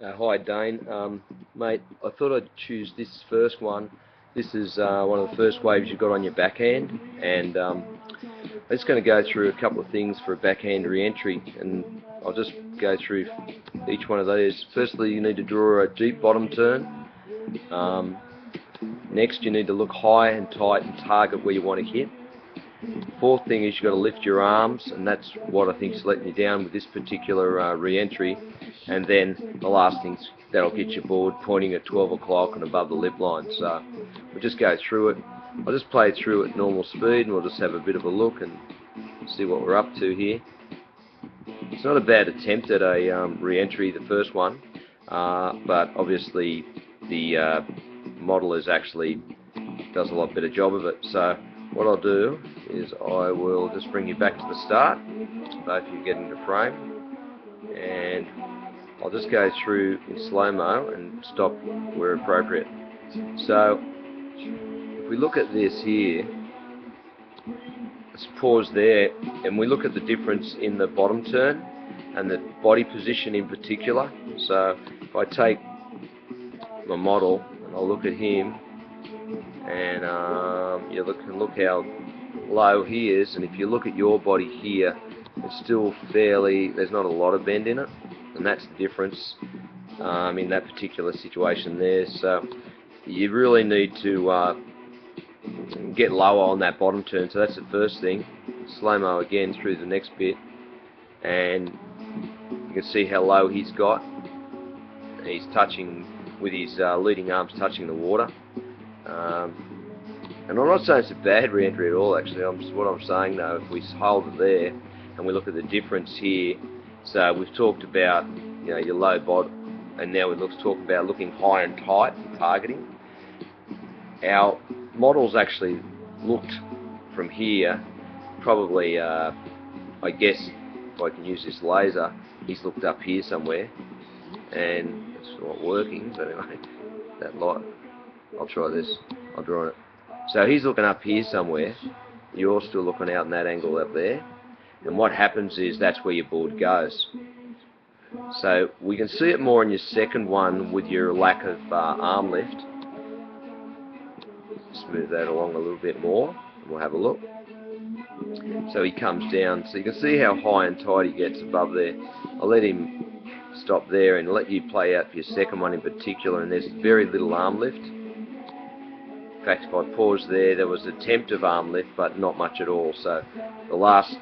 Hi Dane, mate. I thought I'd choose this first one. This is one of the first waves you've got on your backhand, and I'm just going to go through a couple of things for a backhand re-entry, and I'll just go through each one of those. Firstly, you need to draw a deep bottom turn. Next, you need to look high and tight and target where you want to hit. Fourth thing is you've got to lift your arms, and that's what I think is letting you down with this particular re-entry. And then the last thing's that'll get your board pointing at 12 o'clock and above the lip line. So we'll just go through it. I'll just play it through at normal speed, and we'll just have a bit of a look and see what we're up to here. It's not a bad attempt at a re-entry, the first one, but obviously the model actually does a lot better job of it. So what I'll do is I will just bring you back to the start, both of you get into frame, and I'll just go through in slow-mo and stop where appropriate. So if we look at this here, let's pause there, and we look at the difference in the bottom turn and the body position in particular. So if I take my model and I'll look at him, and you look how low he is, and if you look at your body here, it's still there's not a lot of bend in it, and that's the difference in that particular situation there. So you really need to get lower on that bottom turn. So that's the first thing. Slow-mo again through the next bit, and you can see how low he's got. He's touching with his leading arms touching the water. And I'm not saying it's a bad re-entry at all, actually. What I'm saying though, if we hold it there and we look at the difference here, so we've talked about your low bottom, and now we're talking about looking high and tight and targeting. Our model's actually looked from here, probably, I guess, if I can use this laser, he's looked up here somewhere, and it's not working, but anyway, that light, I'll try this, I'll draw it. So he's looking up here somewhere, you're still looking out in that angle up there, and what happens is that's where your board goes. So we can see it more in your second one with your lack of arm lift. Smooth that along a little bit more, and we'll have a look. So he comes down, so you can see how high and tight he gets above there. I'll let him stop there and let you play out for your second one in particular, and there's very little arm lift. In fact, if I pause there was an attempt of arm lift, but not much at all. So the last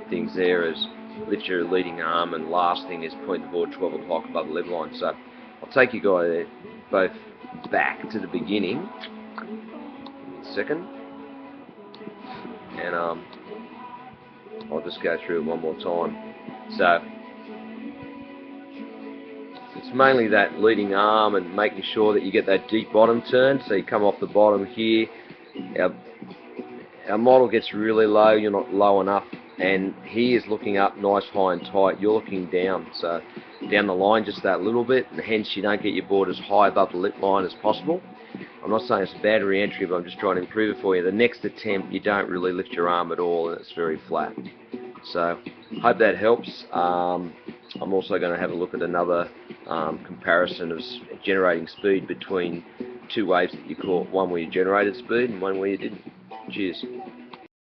things there is lift your leading arm, and last thing is point the board 12 o'clock above the lip line. So I'll take you guys both back to the beginning in a second, and I'll just go through it one more time. So it's mainly that leading arm and making sure that you get that deep bottom turn. So you come off the bottom here, our model gets really low, you're not low enough, and he is looking up nice high and tight, you're looking down, so down the line just that little bit, and hence you don't get your board as high above the lip line as possible. I'm not saying it's a bad re-entry, but I'm just trying to improve it for you. The next attempt you don't really lift your arm at all, and it's very flat. So hope that helps. I'm also going to have a look at another comparison of generating speed between two waves that you caught, one where you generated speed and one where you didn't. Cheers.